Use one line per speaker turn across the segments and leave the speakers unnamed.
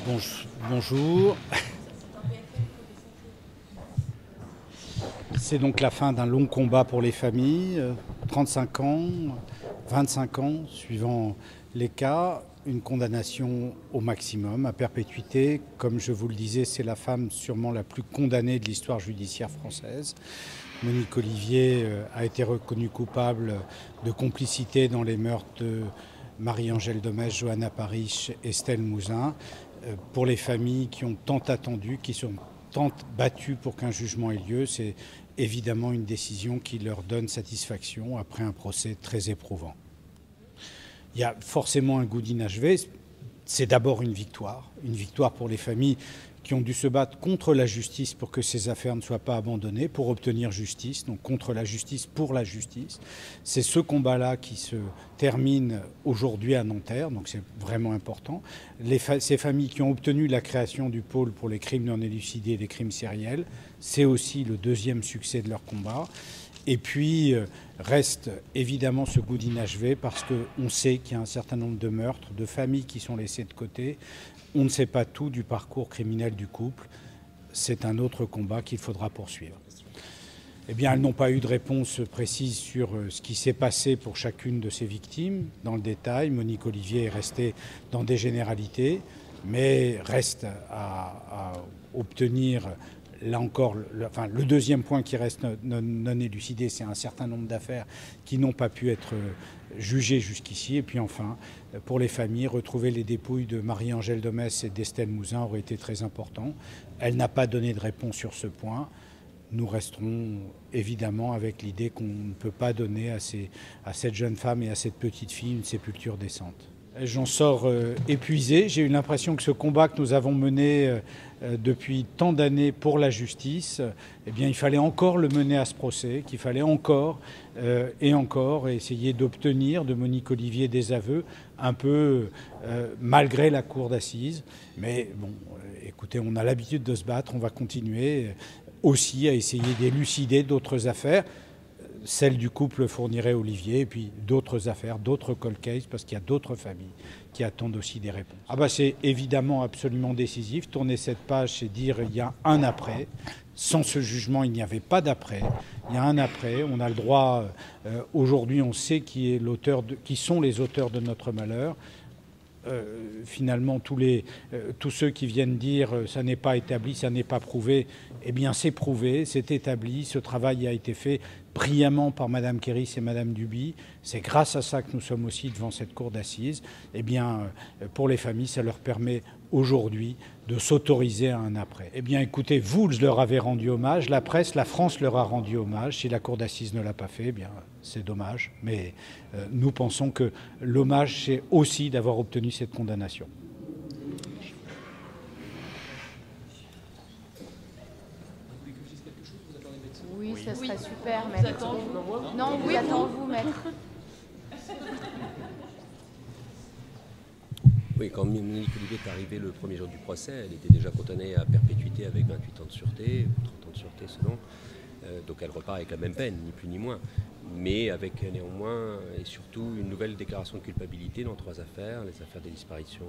Bonjour. C'est donc la fin d'un long combat pour les familles, 35 ans, 25 ans, suivant les cas, une condamnation au maximum, à perpétuité. Comme je vous le disais, c'est la femme sûrement la plus condamnée de l'histoire judiciaire française. Monique Olivier a été reconnue coupable de complicité dans les meurtres de Marie-Angèle Domèche, Johanna Parish, Estelle Mouzin. Pour les familles qui ont tant attendu, qui sont tant battues pour qu'un jugement ait lieu, c'est évidemment une décision qui leur donne satisfaction après un procès très éprouvant. Il y a forcément un goût d'inachevé. C'est d'abord une victoire pour les familles qui ont dû se battre contre la justice pour que ces affaires ne soient pas abandonnées, pour obtenir justice, donc contre la justice pour la justice. C'est ce combat-là qui se termine aujourd'hui à Nanterre, donc c'est vraiment important. Ces familles qui ont obtenu la création du pôle pour les crimes non élucidés et les crimes sériels, c'est aussi le deuxième succès de leur combat. Et puis reste évidemment ce goût d'inachevé parce qu'on sait qu'il y a un certain nombre de meurtres, de familles qui sont laissées de côté. On ne sait pas tout du parcours criminel du couple. C'est un autre combat qu'il faudra poursuivre. Eh bien, elles n'ont pas eu de réponse précise sur ce qui s'est passé pour chacune de ces victimes. Dans le détail, Monique Olivier est restée dans des généralités, mais reste à obtenir. Là encore, le deuxième point qui reste non élucidé, c'est un certain nombre d'affaires qui n'ont pas pu être jugées jusqu'ici. Et puis enfin, pour les familles, retrouver les dépouilles de Marie-Angèle Domèche et d'Estelle Mouzin aurait été très important. Elle n'a pas donné de réponse sur ce point. Nous resterons évidemment avec l'idée qu'on ne peut pas donner à cette jeune femme et à cette petite fille une sépulture décente. J'en sors épuisé. J'ai eu l'impression que ce combat que nous avons mené depuis tant d'années pour la justice, eh bien, il fallait encore le mener à ce procès, qu'il fallait encore et encore essayer d'obtenir de Monique Olivier des aveux, un peu malgré la cour d'assises. Mais bon, écoutez, on a l'habitude de se battre, on va continuer aussi à essayer d'élucider d'autres affaires. Celle du couple fournirait Olivier, et puis d'autres affaires, d'autres cold cases, parce qu'il y a d'autres familles qui attendent aussi des réponses. C'est évidemment absolument décisif. Tourner cette page, c'est dire il y a un après. Sans ce jugement, il n'y avait pas d'après. Il y a un après. On a le droit, aujourd'hui, on sait qui sont les auteurs de notre malheur. Finalement, tous ceux qui viennent dire ça n'est pas établi, ça n'est pas prouvé, eh bien c'est prouvé, c'est établi, ce travail a été fait brillamment par Mme Kéris et Mme Duby. C'est grâce à ça que nous sommes aussi devant cette cour d'assises. Eh bien, pour les familles, ça leur permet aujourd'hui de s'autoriser à un après. Eh bien, écoutez, vous leur avez rendu hommage, la presse, la France leur a rendu hommage. Si la cour d'assises ne l'a pas fait, eh bien, c'est dommage. Mais nous pensons que l'hommage, c'est aussi d'avoir obtenu cette condamnation.
Oui, ça serait super, maître. Non, oui, attends-vous, maître.
Oui, quand Monique Olivier est arrivée le premier jour du procès, elle était déjà condamnée à perpétuité avec 28 ans de sûreté, 30 ans de sûreté selon. Donc elle repart avec la même peine, ni plus ni moins. Mais avec néanmoins et surtout une nouvelle déclaration de culpabilité dans 3 affaires, les affaires des disparitions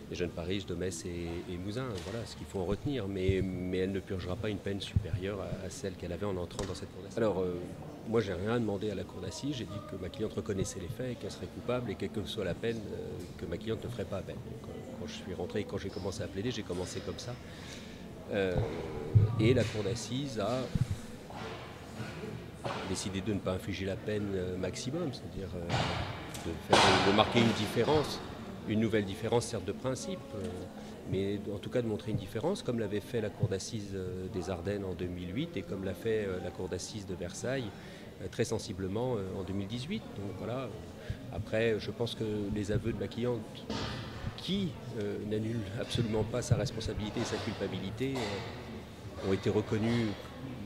des jeunes Parish, Domèche et Mouzin. Voilà ce qu'il faut en retenir. Mais elle ne purgera pas une peine supérieure à celle qu'elle avait en entrant dans cette cour d'assises. Alors, moi, j'ai rien demandé à la cour d'assises. J'ai dit que ma cliente reconnaissait les faits et qu'elle serait coupable et quelle que soit la peine, que ma cliente ne ferait pas appel. Donc, quand je suis rentré et quand j'ai commencé à plaider, j'ai commencé comme ça. Et la cour d'assises a décidé de ne pas infliger la peine maximum, c'est-à-dire de marquer une différence, une nouvelle différence certes de principe, mais en tout cas de montrer une différence, comme l'avait fait la cour d'assises des Ardennes en 2008 et comme l'a fait la cour d'assises de Versailles très sensiblement en 2018. Donc voilà. Après, je pense que les aveux de ma cliente, qui n'annulent absolument pas sa responsabilité et sa culpabilité, ont été reconnus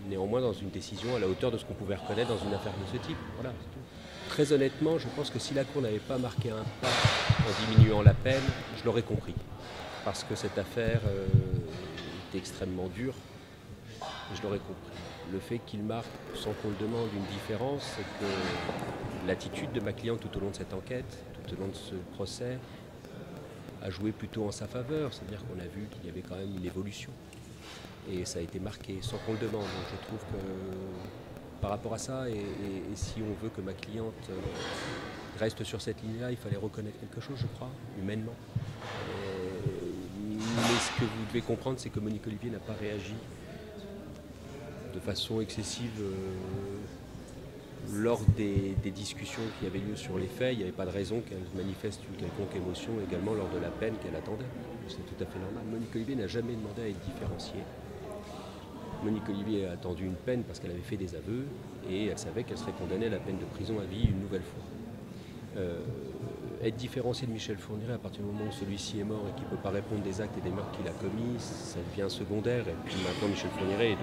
néanmoins dans une décision à la hauteur de ce qu'on pouvait reconnaître dans une affaire de ce type. Voilà, c'est tout. Très honnêtement, je pense que si la Cour n'avait pas marqué un pas en diminuant la peine, je l'aurais compris. Parce que cette affaire était extrêmement dure, et je l'aurais compris. Le fait qu'il marque, sans qu'on le demande, une différence, c'est que l'attitude de ma cliente tout au long de cette enquête, tout au long de ce procès, a joué plutôt en sa faveur, c'est-à-dire qu'on a vu qu'il y avait quand même une évolution. Et ça a été marqué sans qu'on le demande. Donc je trouve que par rapport à ça, et si on veut que ma cliente reste sur cette ligne-là, il fallait reconnaître quelque chose, je crois, humainement. Mais ce que vous devez comprendre, c'est que Monique Olivier n'a pas réagi de façon excessive lors des discussions qui avaient lieu sur les faits. Il n'y avait pas de raison qu'elle manifeste une quelconque émotion également lors de la peine qu'elle attendait. C'est tout à fait normal. Monique Olivier n'a jamais demandé à être différenciée. Monique Olivier a attendu une peine parce qu'elle avait fait des aveux et elle savait qu'elle serait condamnée à la peine de prison à vie une nouvelle fois. Être différencié de Michel Fourniret à partir du moment où celui-ci est mort et qu'il ne peut pas répondre des actes et des meurtres qu'il a commis, ça devient secondaire. Et puis maintenant, Michel Fourniret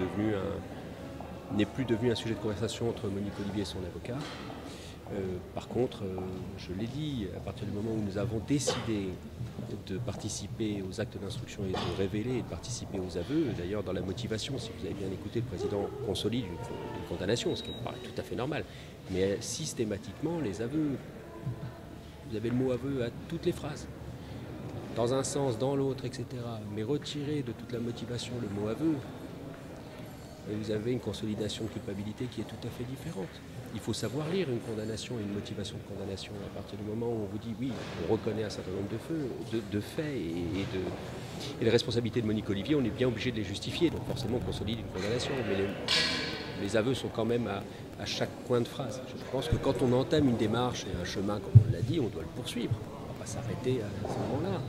n'est plus devenu un sujet de conversation entre Monique Olivier et son avocat. Par contre, je l'ai dit, à partir du moment où nous avons décidé de participer aux actes d'instruction et de révéler et de participer aux aveux, d'ailleurs dans la motivation, si vous avez bien écouté, le président consolide une condamnation, ce qui me paraît tout à fait normal. Mais systématiquement, les aveux, vous avez le mot aveu à toutes les phrases, dans un sens, dans l'autre, etc. Mais retirer de toute la motivation le mot aveu, et vous avez une consolidation de culpabilité qui est tout à fait différente. Il faut savoir lire une condamnation et une motivation de condamnation. À partir du moment où on vous dit oui, on reconnaît un certain nombre de faits et de responsabilités de Monique Olivier, on est bien obligé de les justifier. Donc forcément, on consolide une condamnation. Mais les aveux sont quand même à chaque coin de phrase. Je pense que quand on entame une démarche et un chemin, comme on l'a dit, on doit le poursuivre. On ne va pas s'arrêter à ce moment-là.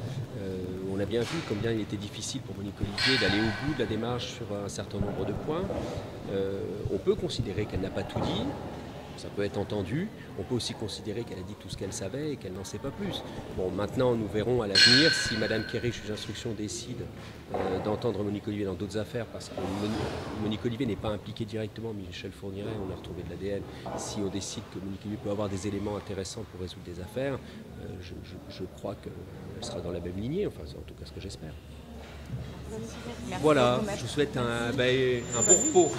On a bien vu combien il était difficile pour Monique Olivier d'aller au bout de la démarche sur un certain nombre de points. On peut considérer qu'elle n'a pas tout dit. Ça peut être entendu. On peut aussi considérer qu'elle a dit tout ce qu'elle savait et qu'elle n'en sait pas plus. Bon, maintenant, nous verrons à l'avenir si Mme Quéry, juge d'instruction, décide d'entendre Monique Olivier dans d'autres affaires, parce que Monique Olivier n'est pas impliquée directement, Michel Fourniret, on a retrouvé de l'ADN. Si on décide que Monique Olivier peut avoir des éléments intéressants pour résoudre des affaires, je crois qu'elle sera dans la même lignée, enfin c'est en tout cas ce que j'espère.
Merci
Voilà,
beaucoup,
je vous souhaite un bon repos.